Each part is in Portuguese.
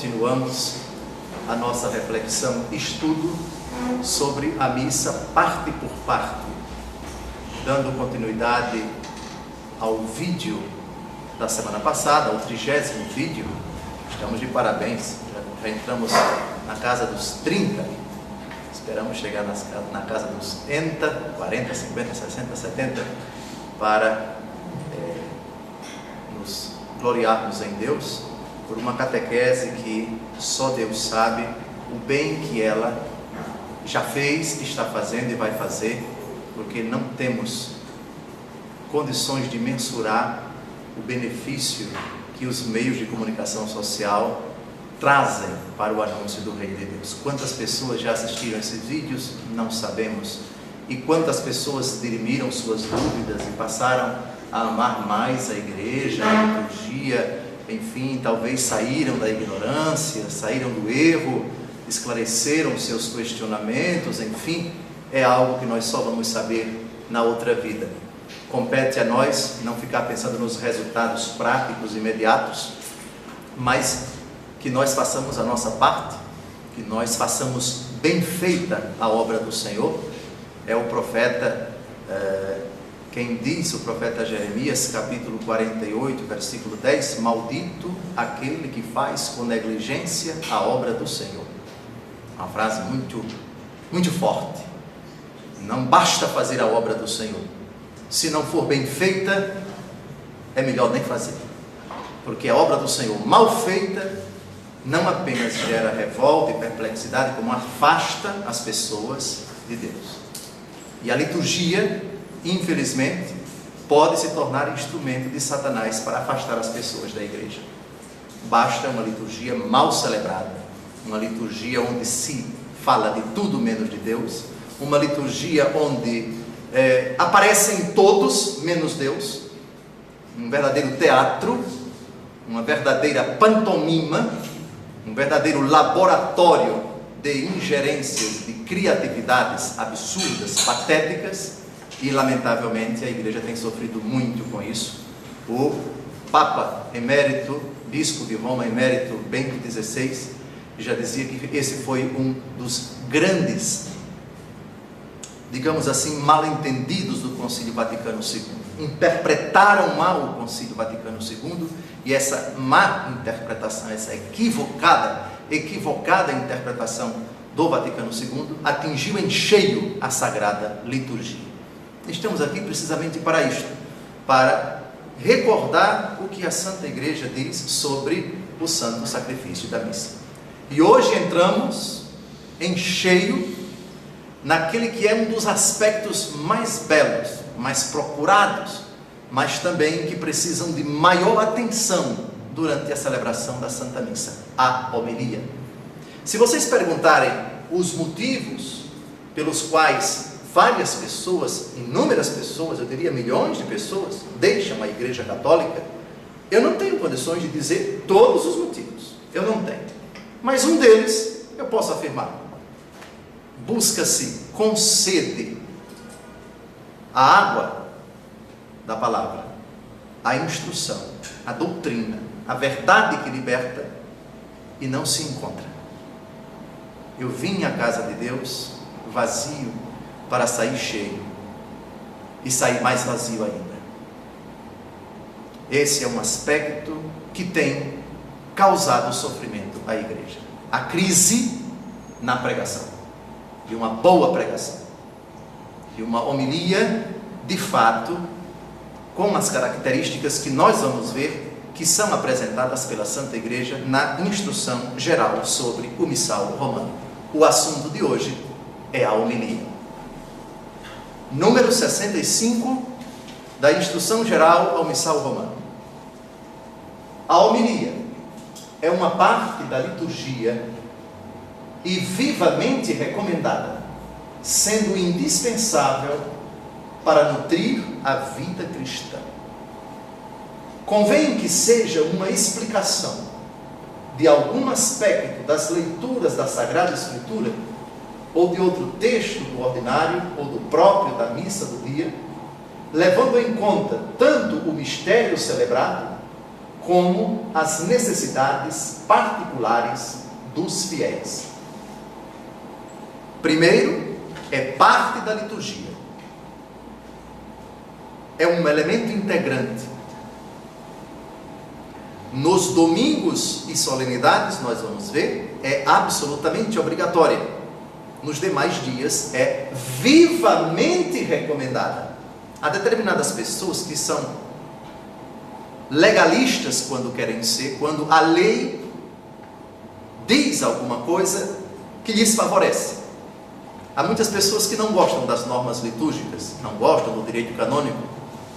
continuamos a nossa reflexão, estudo sobre a missa parte por parte, dando continuidade ao vídeo da semana passada, ao 30º vídeo. Estamos de parabéns, já entramos na casa dos 30, esperamos chegar na casa dos 40, 50, 60, 70, para nos gloriarmos em Deus por uma catequese que só Deus sabe o bem que ela já fez, está fazendo e vai fazer, porque não temos condições de mensurar o benefício que os meios de comunicação social trazem para o anúncio do Reino de Deus. Quantas pessoas já assistiram esses vídeos? Não sabemos. E quantas pessoas dirimiram suas dúvidas e passaram a amar mais a igreja, a liturgia, enfim, talvez saíram da ignorância, saíram do erro, esclareceram seus questionamentos, enfim, é algo que nós só vamos saber na outra vida. Compete a nós não ficar pensando nos resultados práticos imediatos, mas que nós façamos a nossa parte, que nós façamos bem feita a obra do Senhor. É o profeta, quem diz, o profeta Jeremias, capítulo 48, versículo 10, maldito aquele que faz com negligência a obra do Senhor. Uma frase muito forte. Não basta fazer a obra do Senhor. Se não for bem feita, é melhor nem fazer. Porque a obra do Senhor mal feita não apenas gera revolta e perplexidade, como afasta as pessoas de Deus. E a liturgia, infelizmente, pode se tornar instrumento de Satanás para afastar as pessoas da igreja. Basta uma liturgia mal celebrada, uma liturgia onde se fala de tudo menos de Deus, uma liturgia onde aparecem todos menos Deus, um verdadeiro teatro, uma verdadeira pantomima, um verdadeiro laboratório de ingerências, de criatividades absurdas, patéticas, e lamentavelmente a igreja tem sofrido muito com isso. O Papa emérito, Bispo de Roma emérito Bento XVI, já dizia que esse foi um dos grandes, digamos assim, mal-entendidos do Concílio Vaticano II. Interpretaram mal o Concílio Vaticano II, e essa má interpretação, essa equivocada interpretação do Vaticano II atingiu em cheio a Sagrada Liturgia. Estamos aqui precisamente para isto, para recordar o que a Santa Igreja diz sobre o Santo Sacrifício da Missa. E hoje entramos em cheio naquele que é um dos aspectos mais belos, mais procurados, mas também que precisam de maior atenção durante a celebração da Santa Missa, a homilia. Se vocês perguntarem os motivos pelos quais várias pessoas, inúmeras pessoas, eu diria milhões de pessoas, deixam a Igreja Católica, eu não tenho condições de dizer todos os motivos, eu não tenho. Mas um deles eu posso afirmar: busca-se com sede a água da palavra, a instrução, a doutrina, a verdade que liberta, e não se encontra. Eu vim à casa de Deus vazio para sair cheio e sair mais vazio ainda. Esse é um aspecto que tem causado sofrimento à igreja. A crise na pregação, de uma boa pregação, de uma homilia de fato, com as características que nós vamos ver que são apresentadas pela Santa Igreja na instrução geral sobre o missal romano. O assunto de hoje é a homilia. Número 65 da instrução geral ao missal romano. A homilia é uma parte da liturgia e vivamente recomendada, sendo indispensável para nutrir a vida cristã. Convém que seja uma explicação de algum aspecto das leituras da Sagrada Escritura, ou de outro texto do ordinário, ou do próprio da missa do dia, levando em conta tanto o mistério celebrado, como as necessidades particulares dos fiéis. Primeiro, é parte da liturgia. É um elemento integrante. Nos domingos e solenidades, nós vamos ver, é absolutamente obrigatória. Nos demais dias, é vivamente recomendada. Há determinadas pessoas que são legalistas quando querem ser, quando a lei diz alguma coisa que lhes favorece. Há muitas pessoas que não gostam das normas litúrgicas, não gostam do direito canônico,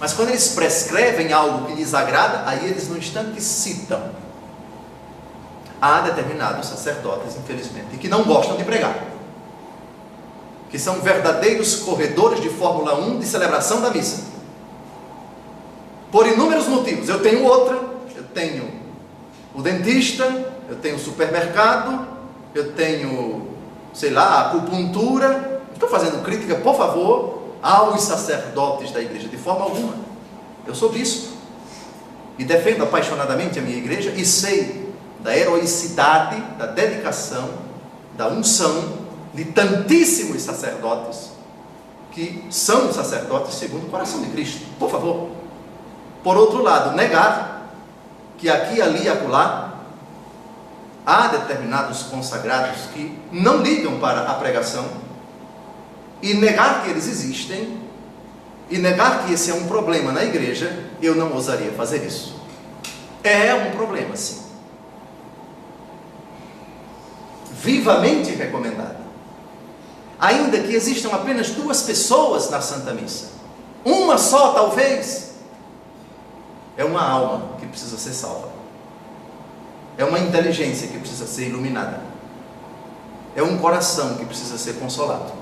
mas quando eles prescrevem algo que lhes agrada, aí eles no instante citam. Há determinados sacerdotes, infelizmente, que não gostam de pregar, que são verdadeiros corredores de Fórmula 1 de celebração da missa, por inúmeros motivos. Eu tenho outra, eu tenho o dentista, eu tenho o supermercado, eu tenho, sei lá, a acupuntura. Não estou fazendo crítica, por favor, aos sacerdotes da igreja, de forma alguma. Eu sou bispo e defendo apaixonadamente a minha igreja e sei da heroicidade, da dedicação, da unção de tantíssimos sacerdotes que são sacerdotes segundo o coração de Cristo. Por favor. Por outro lado, negar que aqui, ali e acolá há determinados consagrados que não ligam para a pregação, e negar que eles existem, e negar que esse é um problema na igreja, eu não ousaria fazer isso. É um problema, sim. Vivamente recomendado. Ainda que existam apenas 2 pessoas na Santa Missa, uma só talvez, é uma alma que precisa ser salva. É uma inteligência que precisa ser iluminada. É um coração que precisa ser consolado.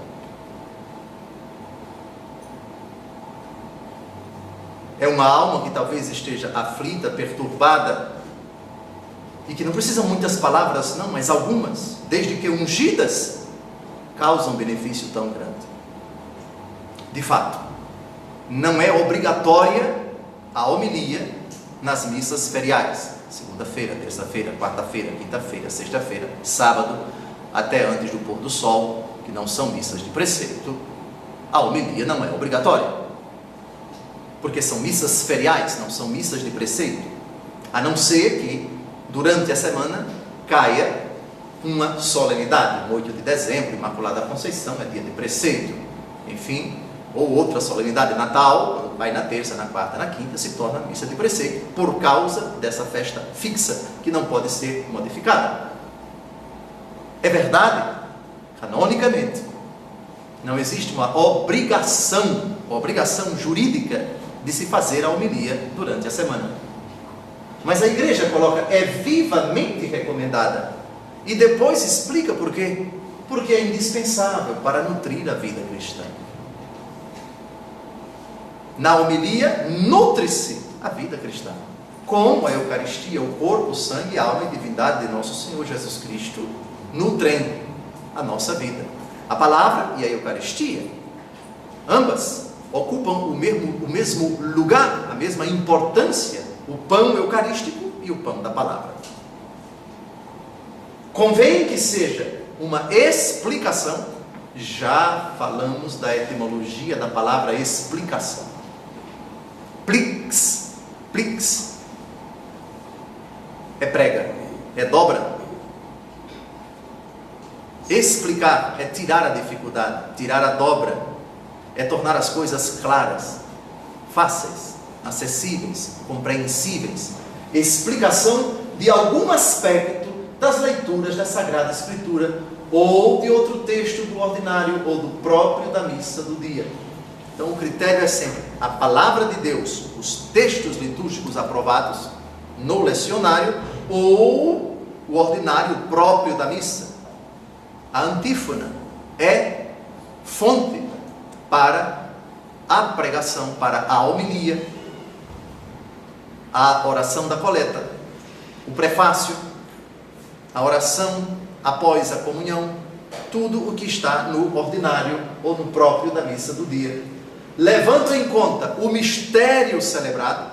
É uma alma que talvez esteja aflita, perturbada, e que não precisa muitas palavras não, mas algumas, desde que ungidas, causam benefício tão grande. De fato, não é obrigatória a homilia nas missas feriais, segunda-feira, terça-feira, quarta-feira, quinta-feira, sexta-feira, sábado, até antes do pôr do sol, que não são missas de preceito. A homilia não é obrigatória, porque são missas feriais, não são missas de preceito, a não ser que durante a semana caia uma solenidade. 8 de dezembro, Imaculada Conceição, é dia de preceito, enfim, ou outra solenidade, Natal, quando vai na terça, na quarta, na quinta, se torna missa de preceito, por causa dessa festa fixa, que não pode ser modificada. É verdade, canonicamente, não existe uma obrigação jurídica de se fazer a homilia durante a semana. Mas a igreja coloca, é vivamente recomendada, e depois explica por quê. Porque é indispensável para nutrir a vida cristã. Na homilia, nutre-se a vida cristã, como a Eucaristia, o corpo, sangue, alma e divindade de nosso Senhor Jesus Cristo, nutrem a nossa vida. A palavra e a Eucaristia, ambas ocupam o mesmo lugar, a mesma importância, o pão eucarístico e o pão da palavra. Convém que seja uma explicação. Já falamos da etimologia da palavra explicação. Plix, é prega, é dobra. Explicar é tirar a dificuldade, tirar a dobra, é tornar as coisas claras, fáceis, acessíveis, compreensíveis. Explicação de algum aspecto das leituras da Sagrada Escritura, ou de outro texto do ordinário, ou do próprio da missa do dia. Então o critério é sempre a palavra de Deus, os textos litúrgicos aprovados no lecionário, ou o ordinário próprio da missa. A antífona é fonte para a pregação, para a homilia, a oração da coleta, o prefácio, a oração após a comunhão, tudo o que está no ordinário ou no próprio da missa do dia, levando em conta o mistério celebrado,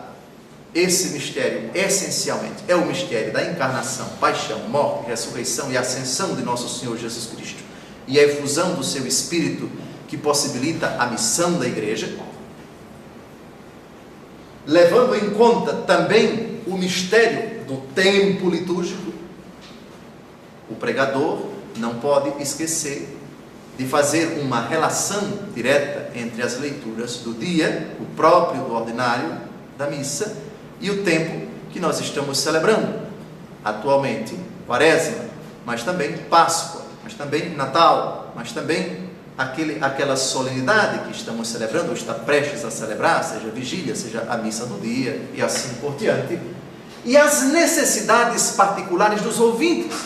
esse mistério, essencialmente, é o mistério da encarnação, paixão, morte, ressurreição e ascensão de nosso Senhor Jesus Cristo, e a efusão do seu Espírito que possibilita a missão da igreja, levando em conta também o mistério do tempo litúrgico, o pregador não pode esquecer de fazer uma relação direta entre as leituras do dia, o próprio do ordinário da missa, e o tempo que nós estamos celebrando. Atualmente, Quaresma, mas também Páscoa, mas também Natal, mas também aquela solenidade que estamos celebrando, ou está prestes a celebrar, seja a vigília, seja a missa do dia, e assim por diante. E as necessidades particulares dos ouvintes.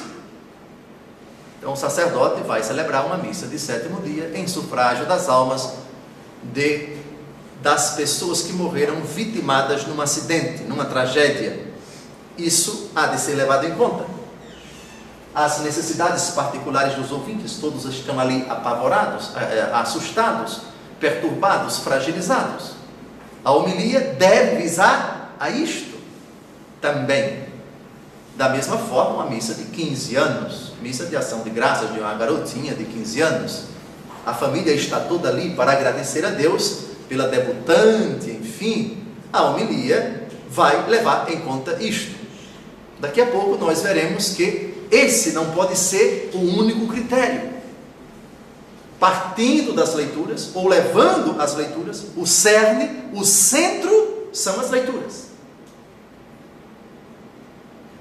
Então, o sacerdote vai celebrar uma missa de sétimo dia em sufrágio das almas das pessoas que morreram vitimadas num acidente, numa tragédia. Isso há de ser levado em conta. As necessidades particulares dos ouvintes, todos estão ali apavorados, assustados, perturbados, fragilizados. A homilia deve visar a isto também. Da mesma forma, uma missa de 15 anos, missa de ação de graças de uma garotinha de 15 anos. A família está toda ali para agradecer a Deus pela debutante, enfim. A homilia vai levar em conta isto. Daqui a pouco nós veremos que esse não pode ser o único critério. Partindo das leituras, ou levando as leituras, o cerne, o centro são as leituras.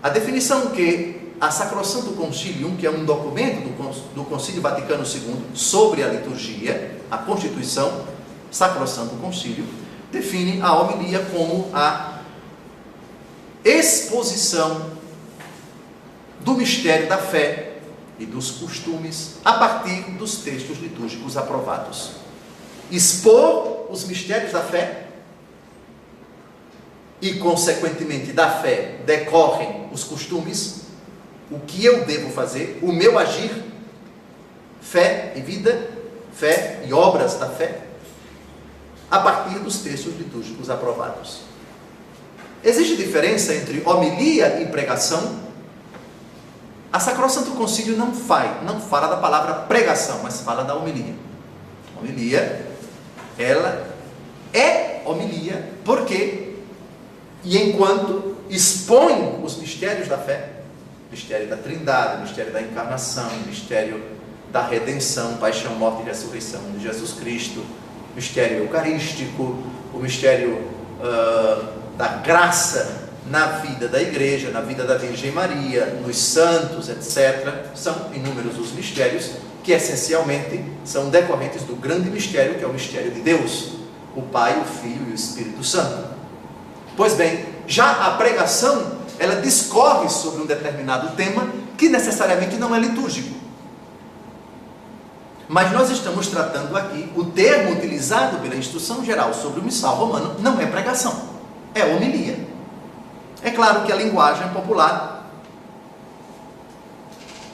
A definição que a Sacrosanto Concilium, que é um documento do Concílio Vaticano II sobre a liturgia, a Constituição, Sacrosanto Concílio, define a homilia como a exposição do mistério da fé e dos costumes a partir dos textos litúrgicos aprovados. Expor os mistérios da fé e, consequentemente, da fé decorrem os costumes, o que eu devo fazer, o meu agir, fé e vida, fé e obras da fé, a partir dos textos litúrgicos aprovados. Existe diferença entre homilia e pregação? A Sacrosanto Concílio não fala da palavra pregação, mas fala da homilia. Homilia, ela é homilia porque e enquanto expõe os mistérios da fé, mistério da Trindade, mistério da encarnação, mistério da redenção, paixão, morte e ressurreição de Jesus Cristo, mistério eucarístico, o mistério da graça na vida da igreja, na vida da Virgem Maria, nos santos, etc. São inúmeros os mistérios que essencialmente são decorrentes do grande mistério, que é o mistério de Deus, o Pai, o Filho e o Espírito Santo. Pois bem, já a pregação, ela discorre sobre um determinado tema que necessariamente não é litúrgico. Mas nós estamos tratando aqui, o termo utilizado pela Instrução Geral sobre o Missal Romano não é pregação, é homilia. É claro que a linguagem popular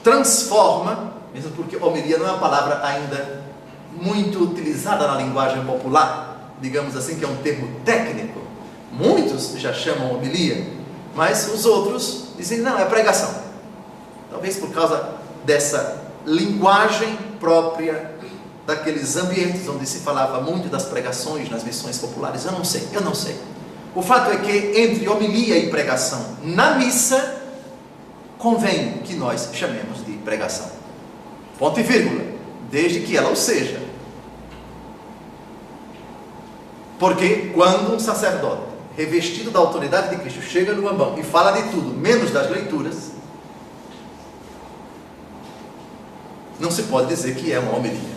transforma, mesmo porque homilia não é uma palavra ainda muito utilizada na linguagem popular, digamos assim, que é um termo técnico. Muitos já chamam homilia, mas os outros dizem, não, é pregação. Talvez por causa dessa linguagem própria daqueles ambientes onde se falava muito das pregações nas missões populares. Eu não sei. O fato é que entre homilia e pregação na missa, convém que nós chamemos de pregação. Ponto e vírgula, desde que ela o seja. Porque quando um sacerdote revestido da autoridade de Cristo chega no ambão e fala de tudo, menos das leituras, não se pode dizer que é uma homilia.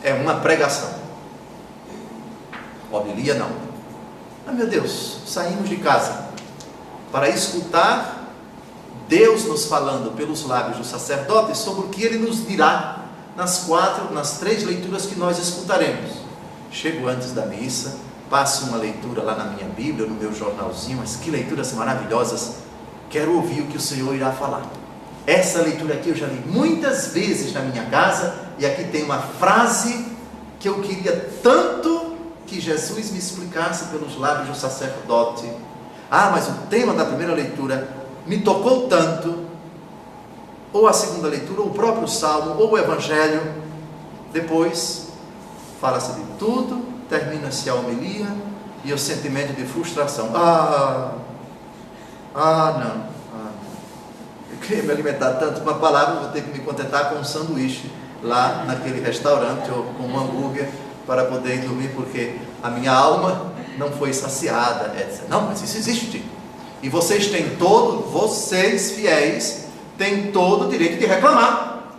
É uma pregação. Homilia não. Ah, meu Deus, saímos de casa para escutar Deus nos falando pelos lábios do sacerdote sobre o que ele nos dirá nas 3 leituras que nós escutaremos. Chego antes da missa, passo uma leitura lá na minha Bíblia, no meu jornalzinho, mas que leituras maravilhosas, quero ouvir o que o Senhor irá falar. Essa leitura aqui eu já li muitas vezes na minha casa, e aqui tem uma frase que eu queria tanto que que Jesus me explicasse pelos lábios do sacerdote. Ah, mas o tema da primeira leitura me tocou tanto, ou a segunda leitura, ou o próprio Salmo, ou o Evangelho. Depois, fala-se de tudo, termina-se a homilia, e o sentimento de frustração. Não. Eu queria me alimentar tanto com uma palavra, vou ter que me contentar com um sanduíche, lá naquele restaurante, ou com um hambúrguer, para poder dormir, porque a minha alma não foi saciada, etc. Não, mas isso existe. E vocês fiéis, têm todo o direito de reclamar.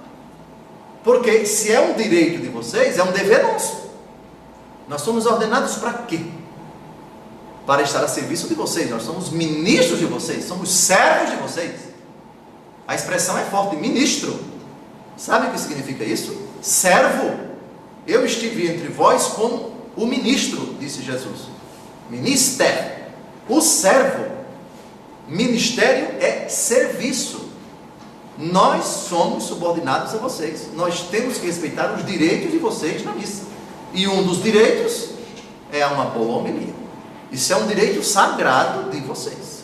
Porque se é um direito de vocês, é um dever nosso. Nós somos ordenados para quê? Para estar a serviço de vocês. Nós somos ministros de vocês, somos servos de vocês. A expressão é forte, ministro. Sabe o que significa isso? Servo. Eu estive entre vós como o ministro, disse Jesus. Ministério. O servo. Ministério é serviço. Nós somos subordinados a vocês. Nós temos que respeitar os direitos de vocês na missa. E um dos direitos é uma boa homilia. Isso é um direito sagrado de vocês.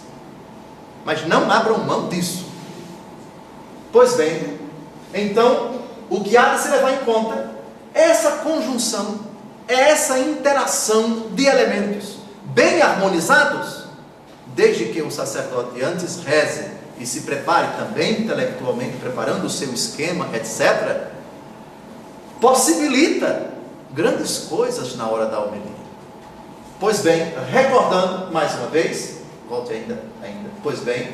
Mas não abram mão disso. Pois bem, então, o que há de se levar em conta é essa conjunção, é essa interação de elementos bem harmonizados, desde que o sacerdote antes reze e se prepare também intelectualmente, preparando o seu esquema, etc., possibilita grandes coisas na hora da homilia. Pois bem, recordando mais uma vez, volte ainda, pois bem,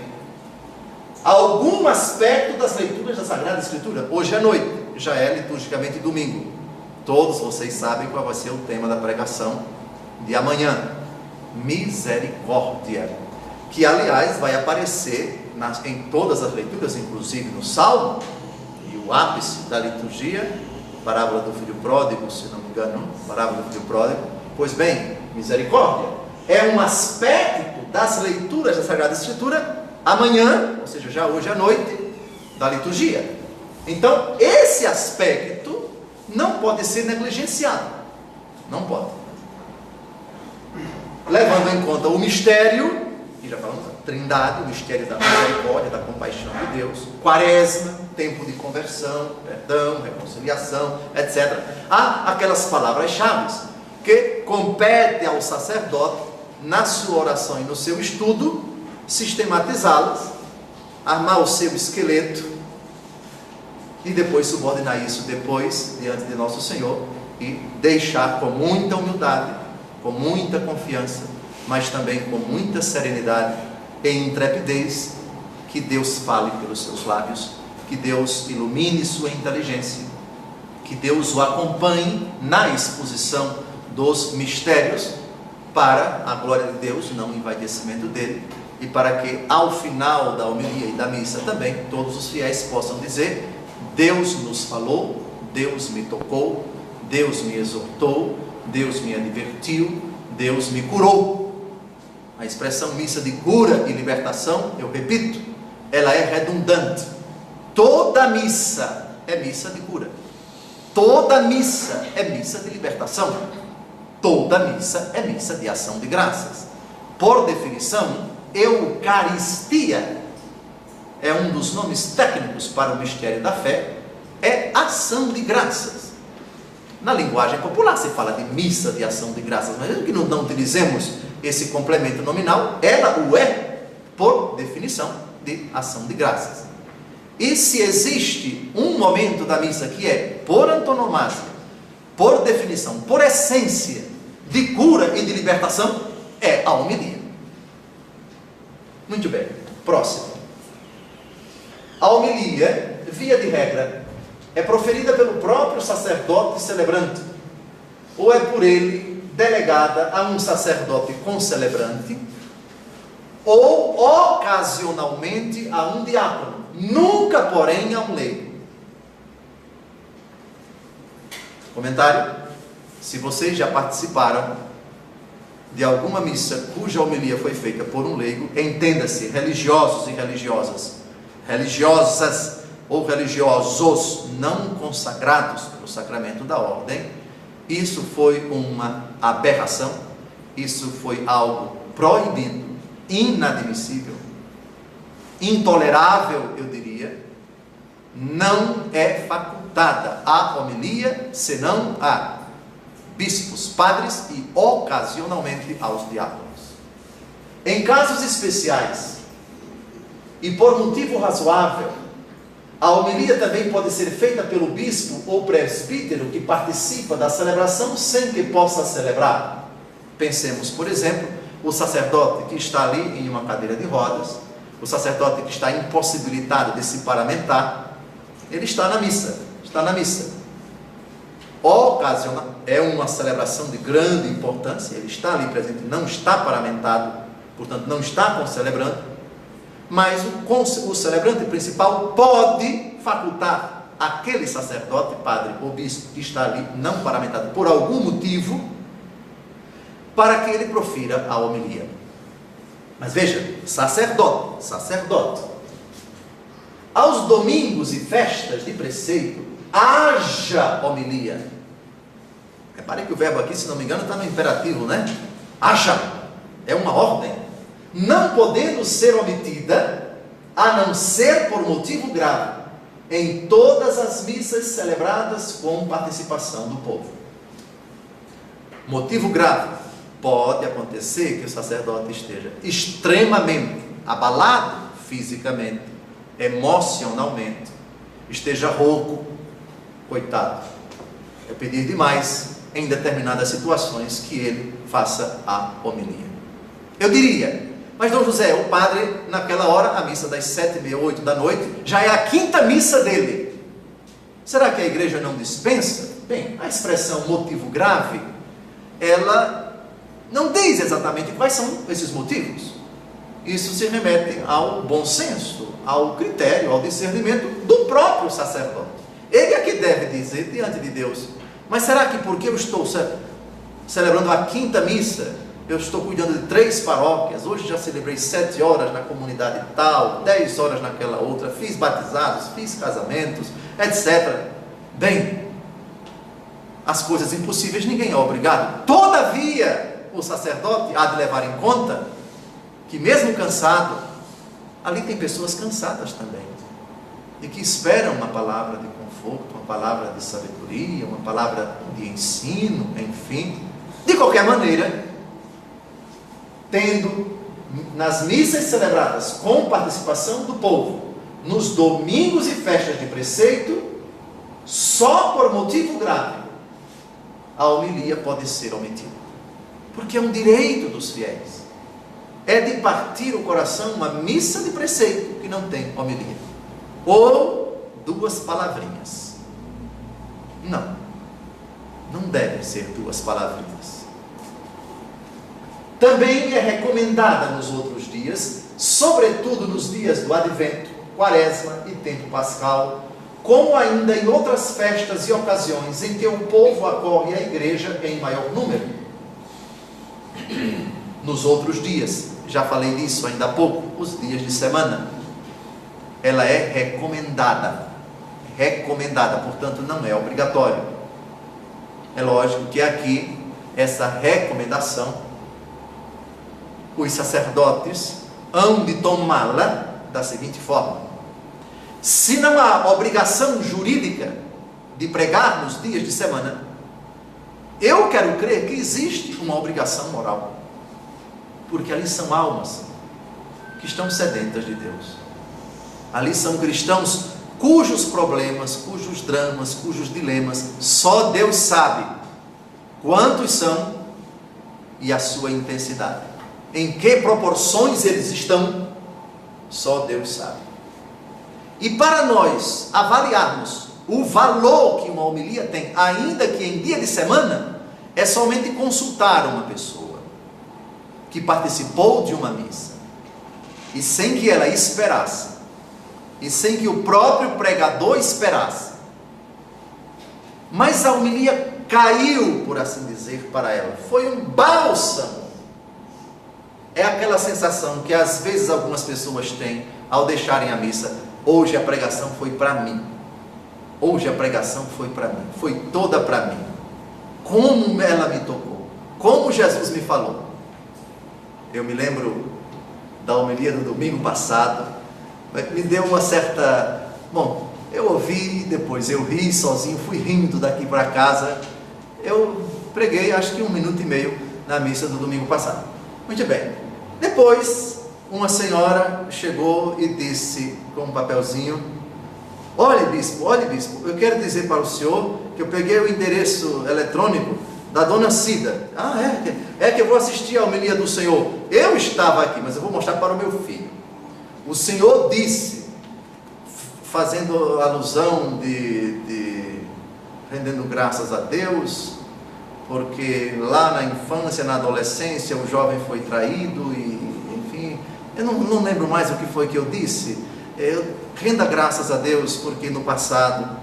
algum aspecto das leituras da Sagrada Escritura. Hoje à noite, já é liturgicamente domingo. Todos vocês sabem qual vai ser o tema da pregação de amanhã. Misericórdia. Que, aliás, vai aparecer em todas as leituras, inclusive no Salmo, e o ápice da liturgia, parábola do filho pródigo, se não me engano, parábola do filho pródigo. Pois bem, misericórdia é um aspecto das leituras da Sagrada Escritura amanhã, ou seja, já hoje à noite, da liturgia. Então, esse aspecto não pode ser negligenciado. Não pode. Levando em conta o mistério, que já falamos, a Trindade, o mistério da misericórdia, da compaixão de Deus, Quaresma, tempo de conversão, perdão, reconciliação, etc. Há aquelas palavras-chave que competem ao sacerdote, na sua oração e no seu estudo, sistematizá-las, armar o seu esqueleto e depois subordinar isso diante de nosso Senhor e deixar com muita humildade, com muita confiança, mas também com muita serenidade e intrepidez, que Deus fale pelos seus lábios, que Deus ilumine sua inteligência, que Deus o acompanhe na exposição dos mistérios, para a glória de Deus, não o envaidecimento dele, e para que ao final da homilia e da missa também, todos os fiéis possam dizer: Deus nos falou, Deus me tocou, Deus me exortou, Deus me advertiu, Deus me curou. A expressão missa de cura e libertação, eu repito, ela é redundante. Toda missa é missa de cura, toda missa é missa de libertação, toda missa é missa de ação de graças. Por definição, Eucaristia é um dos nomes técnicos para o mistério da fé, é ação de graças. Na linguagem popular se fala de missa de ação de graças, mas mesmo que não utilizemos esse complemento nominal, ela o é, por definição, de ação de graças. E se existe um momento da missa que é, por antonomasia, por definição, por essência, de cura e de libertação, é a homilia. Muito bem, próximo. A homilia, via de regra, é proferida pelo próprio sacerdote celebrante, ou é por ele delegada a um sacerdote concelebrante, ou ocasionalmente a um diácono, nunca, porém, a um leigo. Comentário: se vocês já participaram de alguma missa cuja homilia foi feita por um leigo, entenda-se, religiosos e religiosas, religiosas ou religiosos não consagrados pelo sacramento da ordem, Isso foi uma aberração, isso foi algo proibido, inadmissível, intolerável, eu diria. Não é facultada a homilia, senão a bispos, padres e ocasionalmente aos diáconos. Em casos especiais e por motivo razoável, a homilia também pode ser feita pelo bispo ou presbítero que participa da celebração sem que possa celebrar. Pensemos, por exemplo, o sacerdote que está ali em uma cadeira de rodas, o sacerdote que está impossibilitado de se paramentar, ele está na missa, é uma celebração de grande importância, ele está ali presente, não está paramentado, portanto não está concelebrando, mas o celebrante principal pode facultar aquele sacerdote, padre ou bispo que está ali não paramentado por algum motivo, para que ele profira a homilia. Mas veja, sacerdote. Aos domingos e festas de preceito, haja homilia. Reparem que o verbo aqui, se não me engano, está no imperativo, né? Haja, é uma ordem. Não podendo ser omitida, a não ser por motivo grave, em todas as missas celebradas com participação do povo. Motivo grave, pode acontecer que o sacerdote esteja extremamente abalado fisicamente, emocionalmente, esteja rouco, coitado, é pedir demais em determinadas situações que ele faça a homilia. Eu diria, mas Dom José, o padre, naquela hora, a missa das 7h30, 8 da noite, já é a 5ª missa dele. Será que a igreja não dispensa? Bem, a expressão motivo grave, ela não diz exatamente quais são esses motivos. Isso se remete ao bom senso, ao critério, ao discernimento do próprio sacerdote. Ele é que deve dizer diante de Deus, mas será que porque eu estou celebrando a 5ª missa, eu estou cuidando de 3 paróquias, hoje já celebrei 7 horas na comunidade tal, 10 horas naquela outra, fiz batizados, fiz casamentos, etc. Bem, as coisas impossíveis ninguém é obrigado. Todavia, o sacerdote há de levar em conta que mesmo cansado, ali tem pessoas cansadas também, e que esperam uma palavra de conforto, uma palavra de sabedoria, uma palavra de ensino, enfim. De qualquer maneira, tendo nas missas celebradas com participação do povo, nos domingos e festas de preceito, só por motivo grave, a homilia pode ser omitida, porque é um direito dos fiéis. É de partir o coração uma missa de preceito que não tem homilia, ou 2 palavrinhas. Não devem ser 2 palavrinhas. Também é recomendada nos outros dias, sobretudo nos dias do Advento, Quaresma e Tempo Pascal, como ainda em outras festas e ocasiões em que o povo acorre à igreja em maior número. Nos outros dias, já falei disso ainda há pouco, os dias de semana, ela é recomendada, portanto não é obrigatório. É lógico que aqui, essa recomendação, os sacerdotes hão de tomá-la da seguinte forma: se não há obrigação jurídica de pregar nos dias de semana, eu quero crer que existe uma obrigação moral, porque ali são almas que estão sedentas de Deus. Ali são cristãos cujos problemas, cujos dramas, cujos dilemas, só Deus sabe quantos são e a sua intensidade. Em que proporções eles estão, só Deus sabe. E para nós avaliarmos o valor que uma homilia tem, ainda que em dia de semana, é somente consultar uma pessoa que participou de uma missa, e sem que ela esperasse, e sem que o próprio pregador esperasse, mas a homilia caiu, por assim dizer, para ela, foi um bálsamo. É aquela sensação que às vezes algumas pessoas têm ao deixarem a missa: hoje a pregação foi para mim, hoje a pregação foi para mim, foi toda para mim. como ela me tocou, como Jesus me falou. Eu me lembro da homilia do domingo passado, me deu uma certa... Bom, eu ouvi, depois eu ri sozinho, fui rindo daqui para casa. Eu preguei acho que 1 minuto e meio na missa do domingo passado. Muito bem. Depois, uma senhora chegou e disse com um papelzinho: olhe bispo, eu quero dizer para o senhor que eu peguei o endereço eletrônico da dona Cida. É que eu vou assistir a homilia do senhor. Eu estava aqui, mas eu vou mostrar para o meu filho. O senhor disse, fazendo alusão de rendendo graças a Deus, porque lá na infância, na adolescência, o jovem foi traído e, enfim, eu não lembro mais o que foi que eu disse. Renda graças a Deus, porque no passado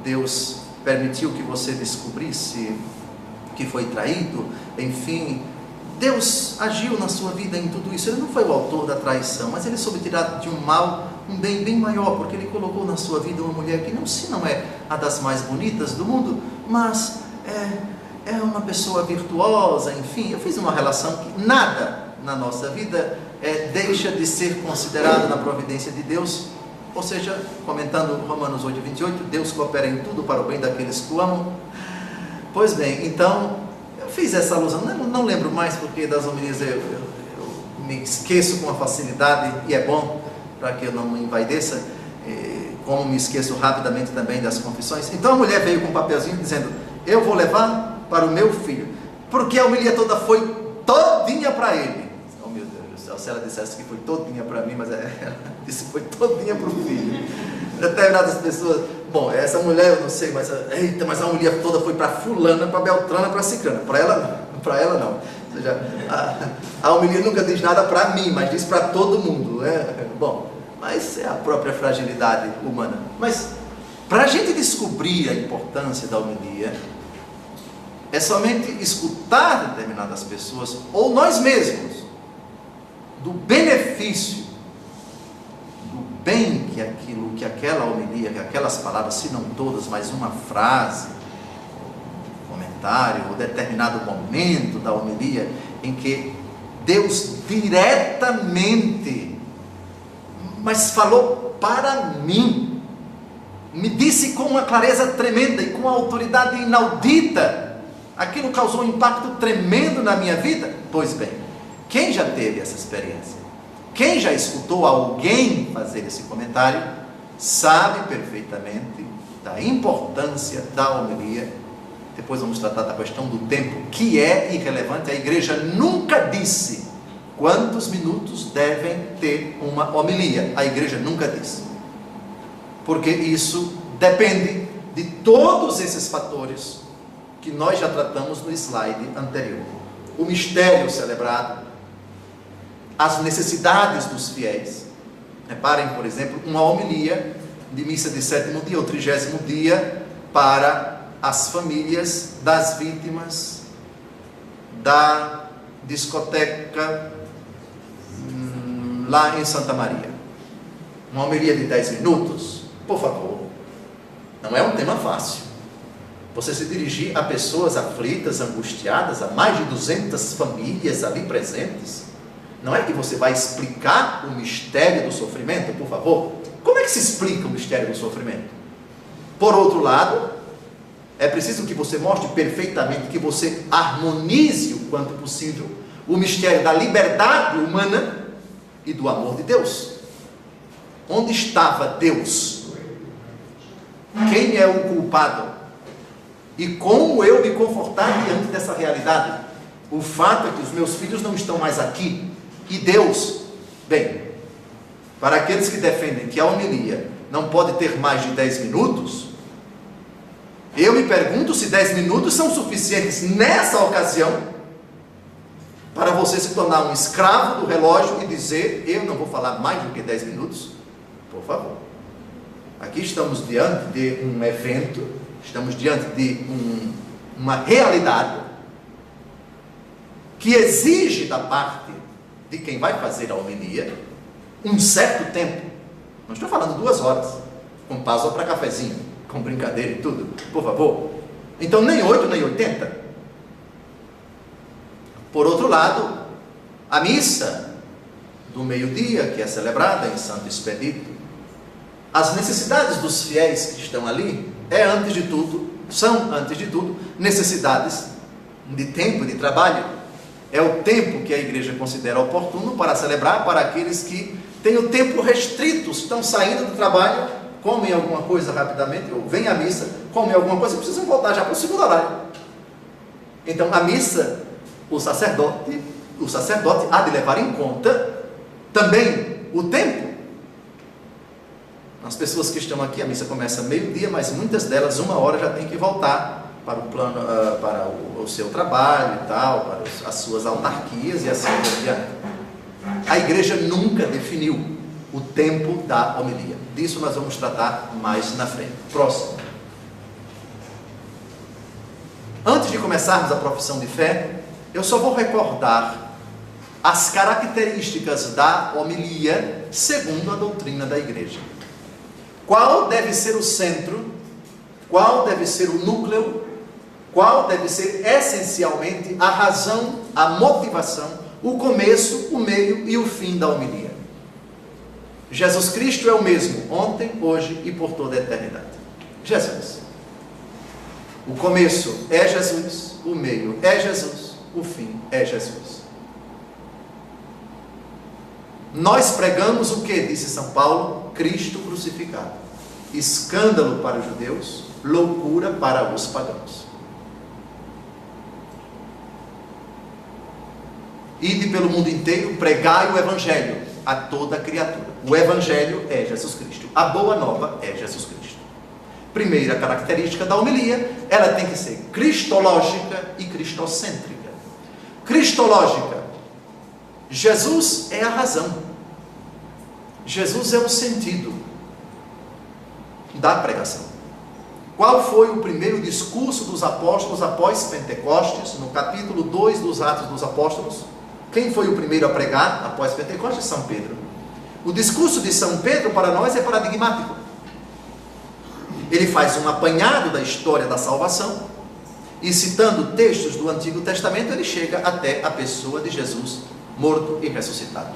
Deus permitiu que você descobrisse que foi traído, enfim, Deus agiu na sua vida em tudo isso. Ele não foi o autor da traição, mas Ele soube tirar de um mal um bem bem maior, porque Ele colocou na sua vida uma mulher que não é a das mais bonitas do mundo, mas é uma pessoa virtuosa, enfim. Eu fiz uma relação que nada na nossa vida deixa de ser considerado na providência de Deus. Ou seja, comentando Romanos 8:28, Deus coopera em tudo para o bem daqueles que o amam. Pois bem, então, eu fiz essa alusão, não lembro mais, porque das homilias eu me esqueço com uma facilidade, e é bom para que eu não me envaideça, como me esqueço rapidamente também das confissões. Então a mulher veio com um papelzinho dizendo: eu vou levar para o meu filho, porque a homilia toda foi todinha para ele. Oh meu Deus do céu, se ela dissesse que foi todinha para mim, mas ela disse que foi todinha para o filho. Determinadas pessoas, bom, essa mulher eu não sei, mas a homilia toda foi para fulana, para beltrana, para cicrana. Para ela não. Ou seja, a homilia nunca diz nada para mim, mas diz para todo mundo, né? Bom, mas é a própria fragilidade humana. Mas para a gente descobrir a importância da homilia, é somente escutar determinadas pessoas, ou nós mesmos, do benefício, do bem que aquela homilia, que aquelas palavras, se não todas, mas uma frase, um comentário, ou determinado momento da homilia, em que Deus diretamente, mas falou para mim, me disse com uma clareza tremenda e com uma autoridade inaudita. Aquilo causou um impacto tremendo na minha vida. Pois bem, quem já teve essa experiência? Quem já escutou alguém fazer esse comentário, sabe perfeitamente da importância da homilia. Depois vamos tratar da questão do tempo, que é irrelevante. A igreja nunca disse quantos minutos devem ter uma homilia. A igreja nunca disse, porque isso depende de todos esses fatores que nós já tratamos no slide anterior. O mistério celebrado, as necessidades dos fiéis. Reparem, por exemplo, uma homilia de missa de 7º dia ou 30º dia para as famílias das vítimas da discoteca lá em Santa Maria. Uma homilia de 10 minutos, por favor. Não é um tema fácil. Você se dirigir a pessoas aflitas, angustiadas, a mais de 200 famílias ali presentes. Não é que você vai explicar o mistério do sofrimento, por favor? Como é que se explica o mistério do sofrimento? Por outro lado, é preciso que você mostre perfeitamente, que você harmonize o quanto possível o mistério da liberdade humana e do amor de Deus. Onde estava Deus? Quem é o culpado? E como eu me comportar diante dessa realidade? O fato é que os meus filhos não estão mais aqui. E Deus, bem, para aqueles que defendem que a homilia não pode ter mais de 10 minutos, eu me pergunto se 10 minutos são suficientes nessa ocasião para você se tornar um escravo do relógio e dizer: eu não vou falar mais do que 10 minutos. Por favor. Aqui estamos diante de um evento, estamos diante de uma realidade que exige da parte de quem vai fazer a homilia um certo tempo. Não estou falando 2 horas, com pausa para cafezinho, com brincadeira e tudo, por favor. Então nem 8 nem 80, Por outro lado, a missa do meio-dia, que é celebrada em Santo Expedito, as necessidades dos fiéis que estão ali são, antes de tudo, necessidades de tempo, de trabalho. É o tempo que a igreja considera oportuno para celebrar para aqueles que têm o tempo restrito, estão saindo do trabalho, comem alguma coisa rapidamente, ou vêm à missa, comem alguma coisa e precisam voltar já para o segundo horário. Então, a missa, o sacerdote há de levar em conta também o tempo. As pessoas que estão aqui, a missa começa meio-dia, mas muitas delas, 1h já tem que voltar para o plano, para o seu trabalho e tal, para as suas autarquias e assim por diante. A igreja nunca definiu o tempo da homilia. Disso nós vamos tratar mais na frente. Próximo. Antes de começarmos a profissão de fé, eu só vou recordar as características da homilia segundo a doutrina da igreja. Qual deve ser o centro? Qual deve ser o núcleo? Qual deve ser essencialmente a razão, a motivação, o começo, o meio e o fim da homilia? Jesus Cristo é o mesmo ontem, hoje e por toda a eternidade. Jesus. O começo é Jesus, o meio é Jesus, o fim é Jesus. Nós pregamos o que? Disse São Paulo: Cristo crucificado. Escândalo para os judeus, loucura para os pagãos. Ide pelo mundo inteiro, pregai o Evangelho a toda criatura. O Evangelho é Jesus Cristo. A boa nova é Jesus Cristo. Primeira característica da homilia, ela tem que ser cristológica e cristocêntrica. Cristológica. Jesus é a razão. Jesus é o sentido da pregação. Qual foi o primeiro discurso dos apóstolos após Pentecostes? No capítulo 2 dos Atos dos Apóstolos. Quem foi o primeiro a pregar após Pentecostes? São Pedro. O discurso de São Pedro para nós é paradigmático. Ele faz um apanhado da história da salvação e, citando textos do Antigo Testamento, ele chega até a pessoa de Jesus morto e ressuscitado.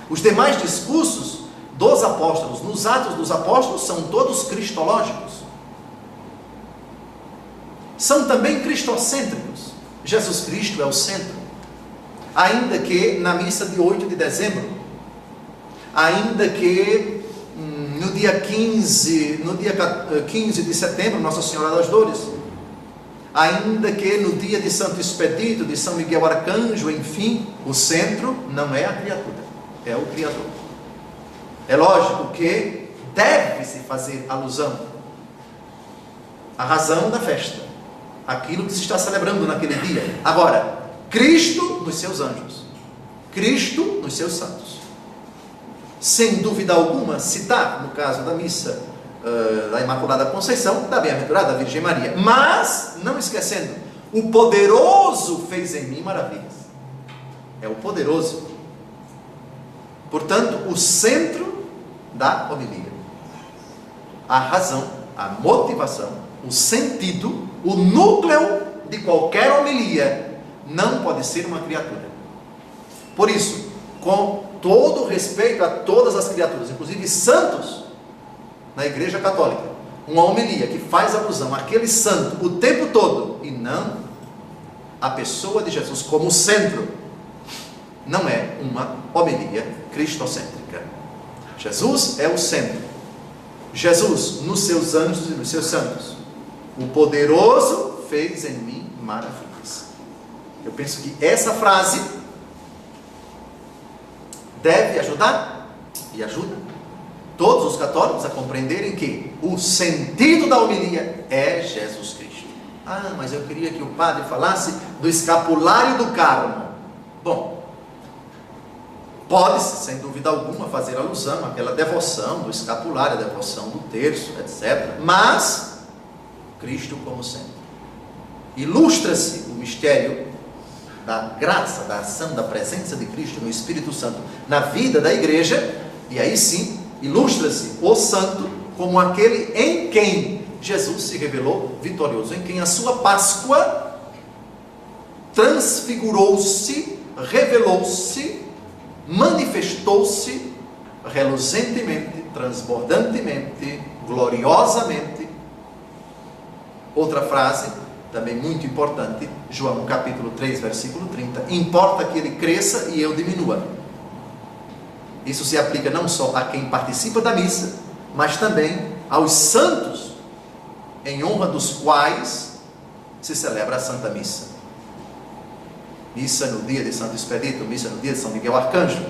Os demais discursos dos apóstolos, nos Atos dos Apóstolos, são todos cristológicos. São também cristocêntricos. Jesus Cristo é o centro. Ainda que na missa de 8 de dezembro, ainda que no dia 15 de setembro, Nossa Senhora das Dores, ainda que no dia de Santo Expedito, de São Miguel Arcanjo, enfim, o centro não é a criatura, é o Criador. É lógico que deve-se fazer alusão à razão da festa, aquilo que se está celebrando naquele dia. Agora, Cristo nos seus anjos, Cristo nos seus santos. Sem dúvida alguma, citar, no caso da missa da Imaculada Conceição, da Bem-aventurada Virgem Maria. Mas, não esquecendo, o poderoso fez em mim maravilhas. É o poderoso. Portanto, o centro da homilia. A razão, a motivação, o sentido, o núcleo de qualquer homilia não pode ser uma criatura. Por isso, com todo respeito a todas as criaturas, inclusive santos, na Igreja Católica, uma homilia que faz alusão àquele santo o tempo todo, e não a pessoa de Jesus como centro, não é uma homilia cristocêntrica. Jesus é o centro. Jesus nos seus anjos e nos seus santos. O poderoso fez em mim maravilhas. Eu penso que essa frase deve ajudar, e ajuda, todos os católicos a compreenderem que o sentido da homilia é Jesus Cristo. Ah, mas eu queria que o padre falasse do escapulário do Carmo. Bom, pode-se, sem dúvida alguma, fazer alusão àquela devoção do escapulário, a devoção do terço, etc. Mas, Cristo como centro. Ilustra-se o mistério da graça, da ação, da presença de Cristo no Espírito Santo na vida da igreja, e aí sim, ilustra-se o santo como aquele em quem Jesus se revelou vitorioso, em quem a sua Páscoa transfigurou-se, revelou-se, manifestou-se reluzentemente, transbordantemente, gloriosamente. Outra frase, também muito importante, João capítulo 3, versículo 30, importa que ele cresça e eu diminua. Isso se aplica não só a quem participa da missa, mas também aos santos, em honra dos quais se celebra a Santa Missa. Missa no dia de Santo Expedito, missa no dia de São Miguel Arcanjo.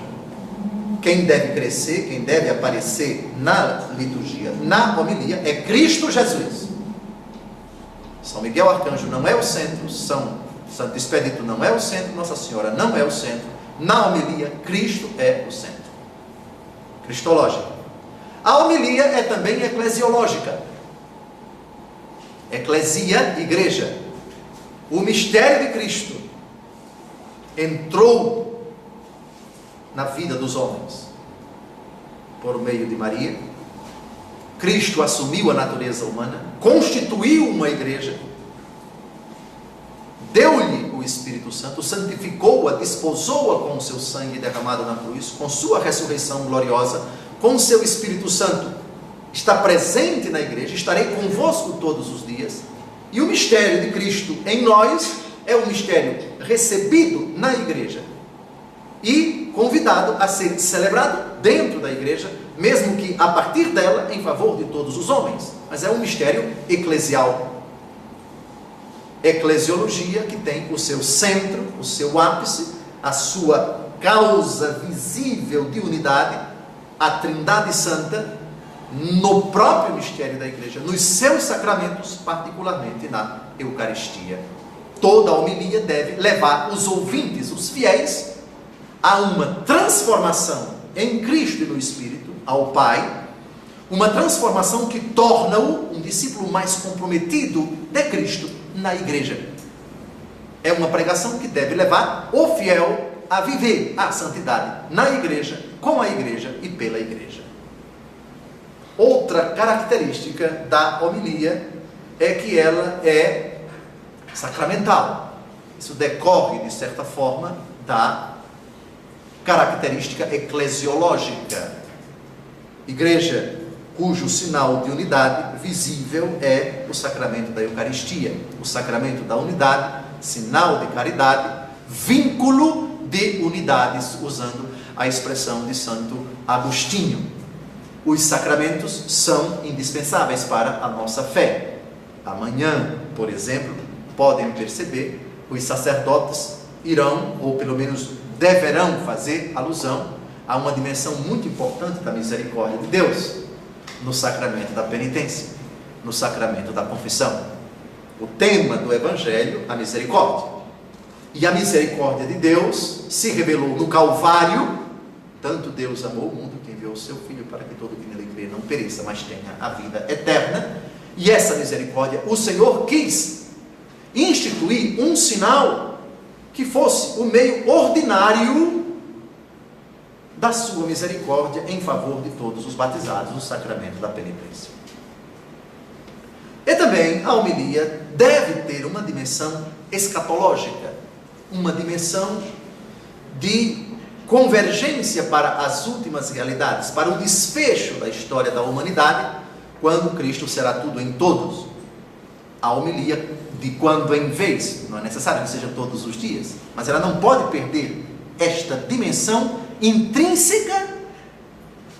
Quem deve crescer, quem deve aparecer na liturgia, na homilia, é Cristo Jesus. São Miguel Arcanjo não é o centro, Santo Expedito não é o centro, Nossa Senhora não é o centro. Na homilia, Cristo é o centro. Cristológica. A homilia é também eclesiológica. Eclesia, igreja. O mistério de Cristo entrou na vida dos homens por meio de Maria. Cristo assumiu a natureza humana, constituiu uma igreja, deu-lhe o Espírito Santo, santificou-a, desposou-a com o seu sangue derramado na cruz, com sua ressurreição gloriosa, com o seu Espírito Santo. Está presente na igreja, estarei convosco todos os dias. E o mistério de Cristo em nós é um mistério recebido na igreja e convidado a ser celebrado dentro da igreja, mesmo que a partir dela, em favor de todos os homens. Mas é um mistério eclesial. Eclesiologia que tem o seu centro, o seu ápice, a sua causa visível de unidade, a Trindade Santa, no próprio mistério da igreja, nos seus sacramentos, particularmente na Eucaristia. Toda a homilia deve levar os ouvintes, os fiéis, a uma transformação em Cristo e no Espírito, ao Pai, uma transformação que torna-o um discípulo mais comprometido de Cristo na igreja. É uma pregação que deve levar o fiel a viver a santidade na igreja, com a igreja e pela igreja. Outra característica da homilia é que ela é sacramental. Isso decorre, de certa forma, da característica eclesiológica. Igreja cujo sinal de unidade visível é o sacramento da Eucaristia, o sacramento da unidade, sinal de caridade, vínculo de unidades, usando a expressão de Santo Agostinho. Os sacramentos são indispensáveis para a nossa fé. Amanhã, por exemplo, podem perceber, os sacerdotes irão, ou pelo menos deverão fazer alusão a uma dimensão muito importante da misericórdia de Deus, no sacramento da penitência, no sacramento da confissão. O tema do Evangelho, a misericórdia. E a misericórdia de Deus se revelou no Calvário. Tanto Deus amou o mundo que enviou o seu Filho para que todo que nele crê não pereça, mas tenha a vida eterna. E essa misericórdia, o Senhor quis instituir um sinal que fosse o meio ordinário da sua misericórdia em favor de todos os batizados no sacramento da penitência. E também a homilia deve ter uma dimensão escatológica, uma dimensão de convergência para as últimas realidades, para o desfecho da história da humanidade, quando Cristo será tudo em todos. A homilia de quando em vez, não é necessário que seja todos os dias, mas ela não pode perder esta dimensão intrínseca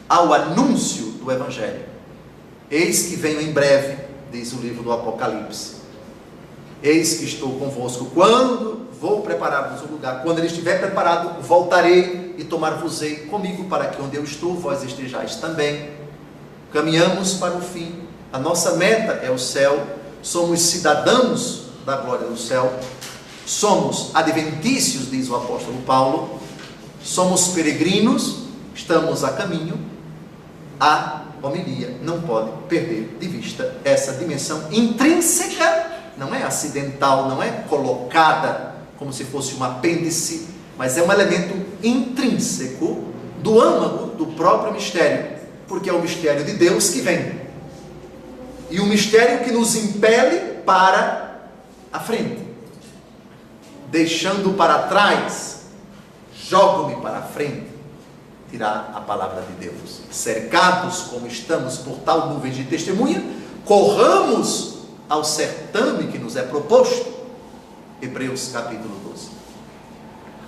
ao anúncio do Evangelho. Eis que venho em breve, diz o livro do Apocalipse. Eis que estou convosco quando vou preparar-vos um lugar. Quando ele estiver preparado, voltarei e tomar-vos-ei comigo, para que onde eu estou, vós estejais também. Caminhamos para o fim. A nossa meta é o céu. Somos cidadãos da glória do céu. Somos adventícios, diz o apóstolo Paulo. Somos peregrinos, estamos a caminho. A homilia não pode perder de vista essa dimensão intrínseca, não é acidental, não é colocada como se fosse um apêndice, mas é um elemento intrínseco do âmago do próprio mistério, porque é o mistério de Deus que vem, e um mistério que nos impele para a frente. deixando para trás, jogo-me para a frente, dirá a palavra de Deus. Cercados como estamos por tal nuvem de testemunha, corramos ao certame que nos é proposto. Hebreus capítulo 12.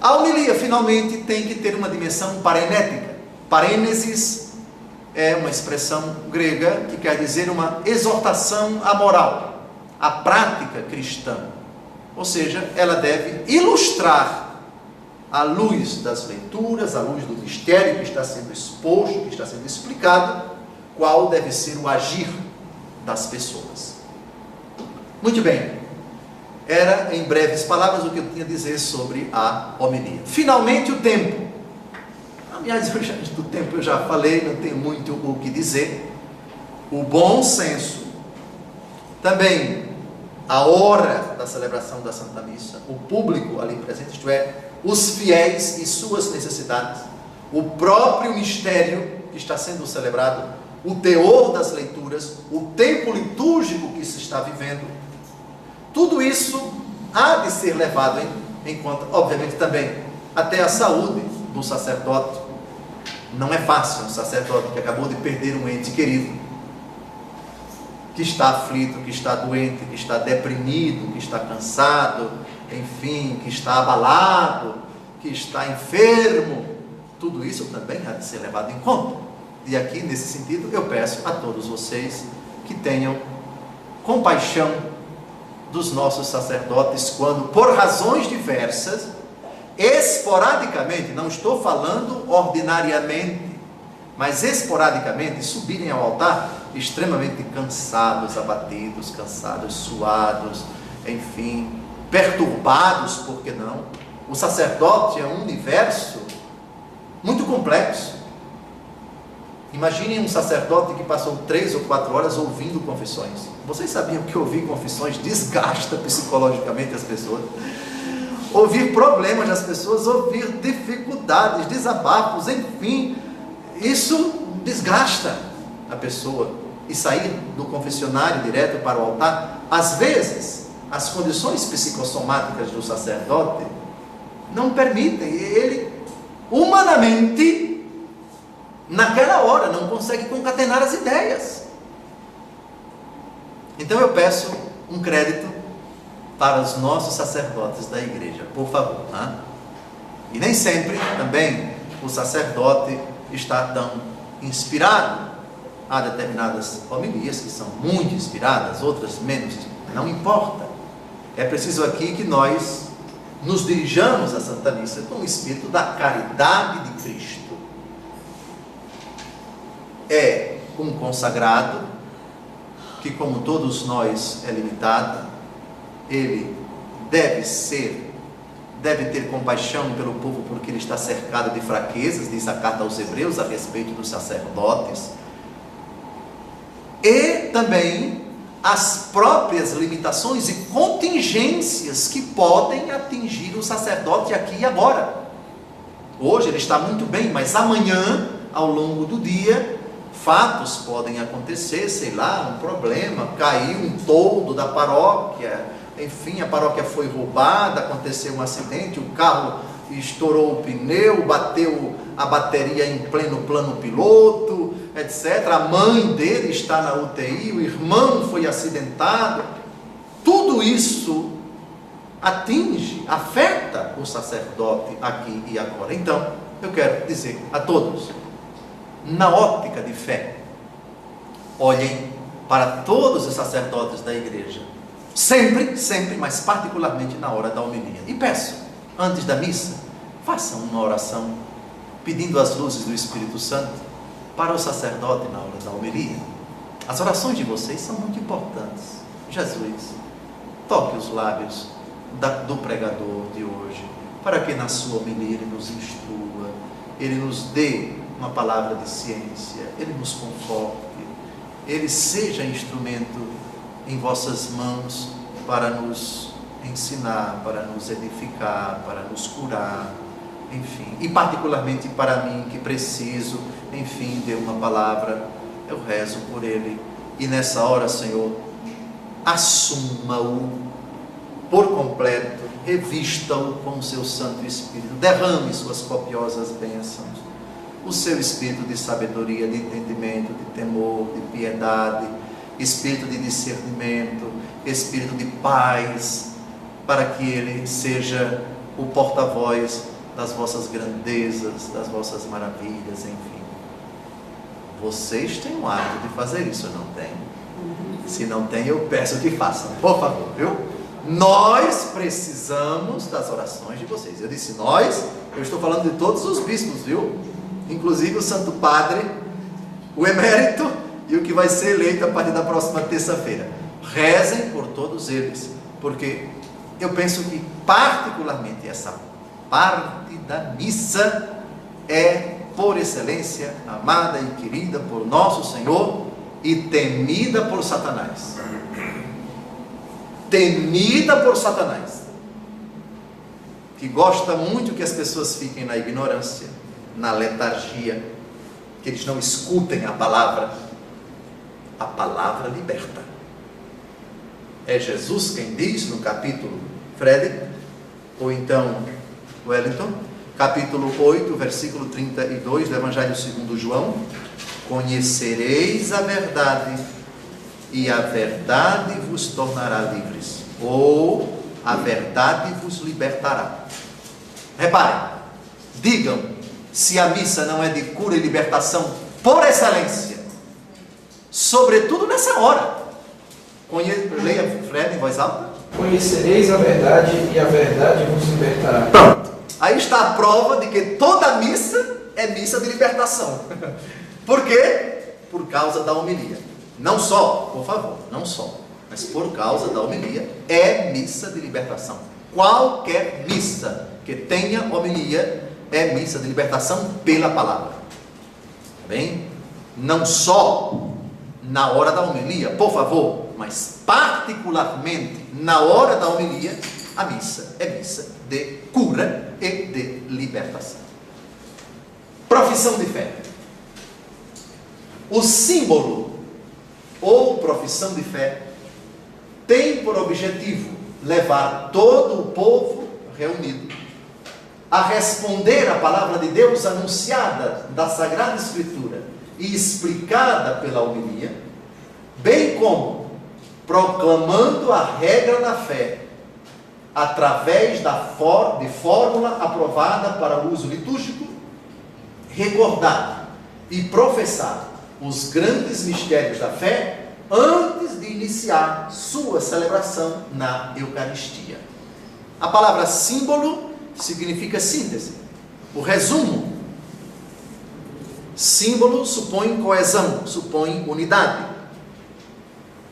A homilia finalmente tem que ter uma dimensão parenética. Parênesis é uma expressão grega que quer dizer uma exortação à moral, à prática cristã. Ou seja, ela deve ilustrar, à luz das leituras, à luz do mistério que está sendo exposto, que está sendo explicado, qual deve ser o agir das pessoas. Muito bem. Era, em breves palavras, o que eu tinha a dizer sobre a homilia. Finalmente, o tempo. Aliás, do tempo eu já falei, não tenho muito o que dizer. O bom senso. Também, a hora da celebração da Santa Missa. O público ali presente, isto é, os fiéis e suas necessidades. O próprio mistério que está sendo celebrado. O teor das leituras. O tempo litúrgico que se está vivendo. Tudo isso há de ser levado em conta, obviamente também, até a saúde do sacerdote. Não é fácil um sacerdote que acabou de perder um ente querido, que está aflito, que está doente, que está deprimido, que está cansado, enfim, que está abalado, que está enfermo. Tudo isso também há de ser levado em conta. E aqui, nesse sentido, eu peço a todos vocês que tenham compaixão dos nossos sacerdotes, quando, por razões diversas, esporadicamente, não estou falando ordinariamente, mas esporadicamente, subirem ao altar extremamente cansados, abatidos, cansados, suados, enfim, perturbados, por que não? O sacerdote é um universo muito complexo. Imaginem um sacerdote que passou 3 ou 4 horas ouvindo confissões. Vocês sabiam que ouvir confissões desgasta psicologicamente as pessoas? Ouvir problemas das pessoas, ouvir dificuldades, desabafos, enfim, isso desgasta a pessoa. E sair do confessionário direto para o altar, às vezes, as condições psicossomáticas do sacerdote não permitem. Ele, humanamente, naquela hora, não consegue concatenar as ideias. Então eu peço um crédito para os nossos sacerdotes da igreja, por favor. E nem sempre também o sacerdote está tão inspirado. Há determinadas homilias que são muito inspiradas, outras menos. Não importa. É preciso aqui que nós nos dirijamos à Santa Missa com o espírito da caridade de Cristo. É um consagrado que, como todos nós, é limitado. Ele deve ter compaixão pelo povo, porque ele está cercado de fraquezas, diz a carta aos Hebreus a respeito dos sacerdotes, e também as próprias limitações e contingências que podem atingir o sacerdote aqui e agora. Hoje ele está muito bem, mas amanhã, ao longo do dia, fatos podem acontecer, sei lá, um problema, caiu um toldo da paróquia, enfim, a paróquia foi roubada, aconteceu um acidente, o carro estourou o pneu, bateu a bateria em pleno plano piloto, etc. A mãe dele está na UTI, o irmão foi acidentado. Tudo isso atinge, afeta o sacerdote aqui e agora. Então, eu quero dizer a todos, na ótica de fé, olhem para todos os sacerdotes da igreja, sempre, mas particularmente na hora da homilia. E peço, antes da missa, façam uma oração, pedindo as luzes do Espírito Santo para o sacerdote na hora da homilia. As orações de vocês são muito importantes. Jesus, toque os lábios do pregador de hoje, para que na sua homilia ele nos instrua, ele nos dê uma palavra de ciência, ele nos conforte, ele seja instrumento em vossas mãos para nos ensinar, para nos edificar, para nos curar, enfim, e particularmente para mim que preciso, enfim, de uma palavra, eu rezo por ele. E nessa hora, Senhor, assuma-o por completo, revista-o com o seu Santo Espírito, derrame suas copiosas bênçãos, o seu espírito de sabedoria, de entendimento, de temor, de piedade, espírito de discernimento, espírito de paz, para que ele seja o porta-voz das vossas grandezas, das vossas maravilhas, enfim. Vocês têm o hábito de fazer isso, não tem? Se não tem, eu peço que façam, por favor, viu? Nós precisamos das orações de vocês. Eu disse nós, eu estou falando de todos os bispos, viu? Inclusive o Santo Padre, o emérito e o que vai ser eleito a partir da próxima terça-feira. Rezem por todos eles, porque eu penso que particularmente essa parte da missa é, por excelência, amada e querida por nosso Senhor e temida por Satanás. Temida por Satanás, que gosta muito que as pessoas fiquem na ignorância, na letargia, que eles não escutem a palavra. A palavra liberta. É Jesus quem diz no capítulo, Fred, ou então Wellington, capítulo 8, versículo 32 do Evangelho segundo João: conhecereis a verdade, e a verdade vos tornará livres, ou a verdade vos libertará. Reparem, digam se a missa não é de cura e libertação por excelência, sobretudo nessa hora. Leia, Fred, em voz alta. Conhecereis a verdade, e a verdade vos libertará. Pronto, aí está a prova de que toda missa é missa de libertação. Por quê? Por causa da homilia. Não só, por favor, não só, mas por causa da homilia, é missa de libertação. Qualquer missa que tenha homilia é missa de libertação pela palavra. Tá bem? Não só na hora da homilia, por favor, mas particularmente na hora da homilia, a missa é missa de cura e de libertação. Profissão de fé. O símbolo ou profissão de fé tem por objetivo levar todo o povo reunido a responder à palavra de Deus anunciada da Sagrada Escritura e explicada pela homilia, bem como proclamando a regra da fé através de fórmula aprovada para o uso litúrgico, recordar e professar os grandes mistérios da fé antes de iniciar sua celebração na Eucaristia. A palavra símbolo significa síntese, o resumo. Símbolo supõe coesão, supõe unidade,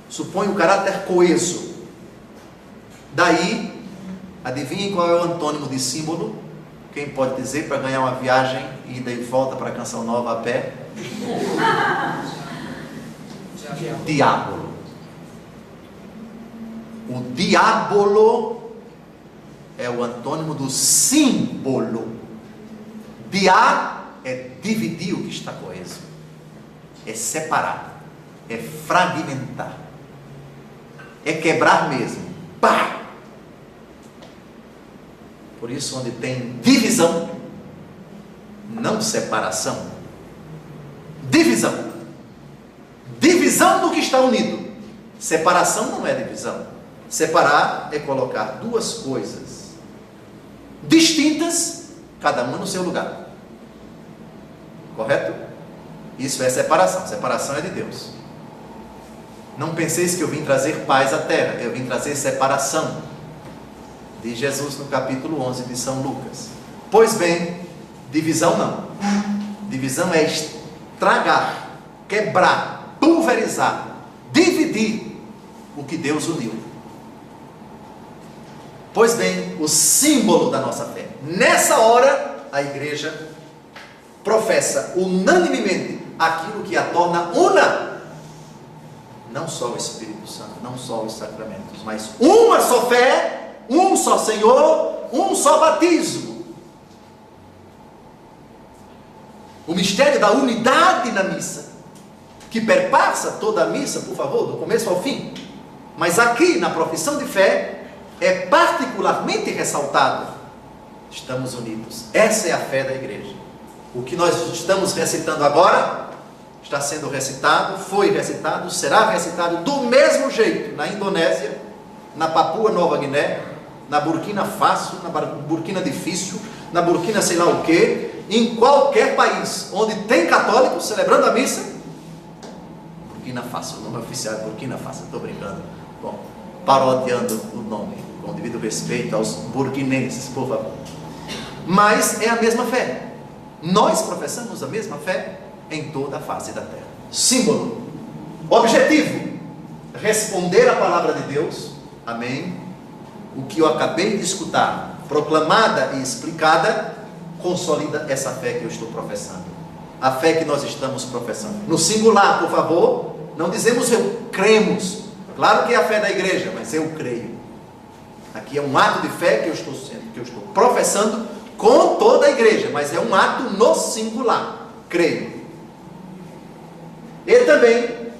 supõe o caráter coeso. Daí, adivinhem qual é o antônimo de símbolo? Quem pode dizer, para ganhar uma viagem, ida e volta para a Canção Nova a pé? Diábolo. O diábolo é o antônimo do símbolo. Diá é dividir o que está coeso, é separar, é fragmentar, é quebrar mesmo. Pá! Por isso, onde tem divisão, não separação, divisão. Divisão do que está unido. Separação não é divisão. Separar é colocar duas coisas distintas, cada uma no seu lugar. Correto? Isso é separação. Separação é de Deus. Não penseis que eu vim trazer paz à terra. Eu vim trazer separação. Diz Jesus no capítulo 11 de São Lucas. Pois bem, divisão não. Divisão é estragar, quebrar, pulverizar, dividir o que Deus uniu. Pois bem, o símbolo da nossa fé. Nessa hora, a igreja professa unanimemente aquilo que a torna una. Não só o Espírito Santo, não só os sacramentos, mas uma só fé, um só Senhor, um só batismo. O mistério da unidade na missa, que perpassa toda a missa, por favor, do começo ao fim. Mas aqui, na profissão de fé, é particularmente ressaltado, estamos unidos. Essa é a fé da igreja. O que nós estamos recitando agora, está sendo recitado, foi recitado, será recitado do mesmo jeito na Indonésia, na Papua Nova Guiné, na Burkina Faso, na Burkina Difícil, na Burkina sei lá o que, em qualquer país onde tem católicos celebrando a missa. Burkina Faso, o nome oficial é Burkina Faso, estou brincando. Bom, parodiando o nome, com devido respeito aos burkinenses, por favor. Mas é a mesma fé. Nós professamos a mesma fé em toda a face da terra. Símbolo, objetivo, responder à palavra de Deus, amém. O que eu acabei de escutar, proclamada e explicada, consolida essa fé que eu estou professando, a fé que nós estamos professando. No singular, por favor, não dizemos eu cremos, claro que é a fé da igreja, mas eu creio. Aqui é um ato de fé que eu estou professando com toda a igreja, mas é um ato no singular, creio. E também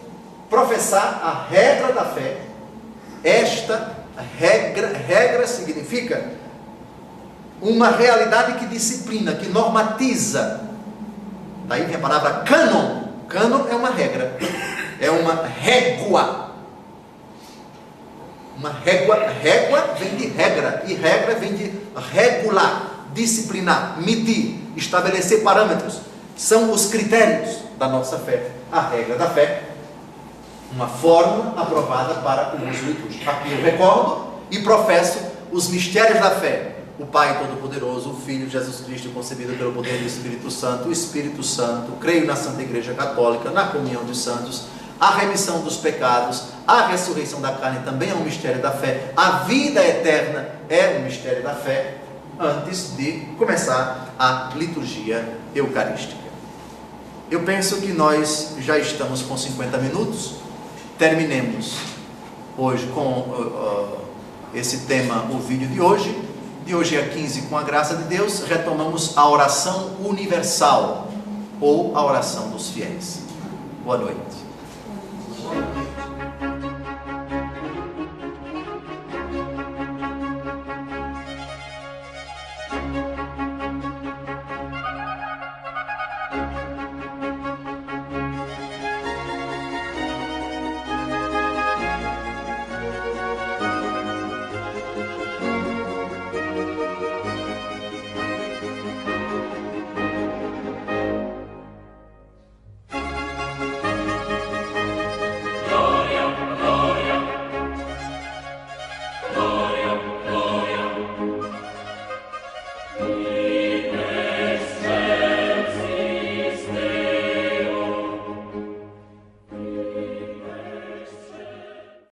professar a regra da fé. Esta regra significa uma realidade que disciplina, que normatiza. Daí vem a palavra cânon. Cânon é uma regra, é uma régua. Uma régua vem de regra, e regra vem de regular, disciplinar, medir, estabelecer parâmetros. São os critérios da nossa fé. A regra da fé, uma fórmula aprovada para o uso litúrgico. Aqui eu recordo e professo os mistérios da fé: o Pai Todo-Poderoso, o Filho Jesus Cristo, concebido pelo poder do Espírito Santo, o Espírito Santo, creio na Santa Igreja Católica, na comunhão dos santos, a remissão dos pecados, a ressurreição da carne também é um mistério da fé, a vida eterna é um mistério da fé, antes de começar a liturgia eucarística. Eu penso que nós já estamos com 50 minutos, terminemos hoje com esse tema, o vídeo de hoje. De hoje a 15, com a graça de Deus, retomamos a oração universal, ou a oração dos fiéis. Boa noite.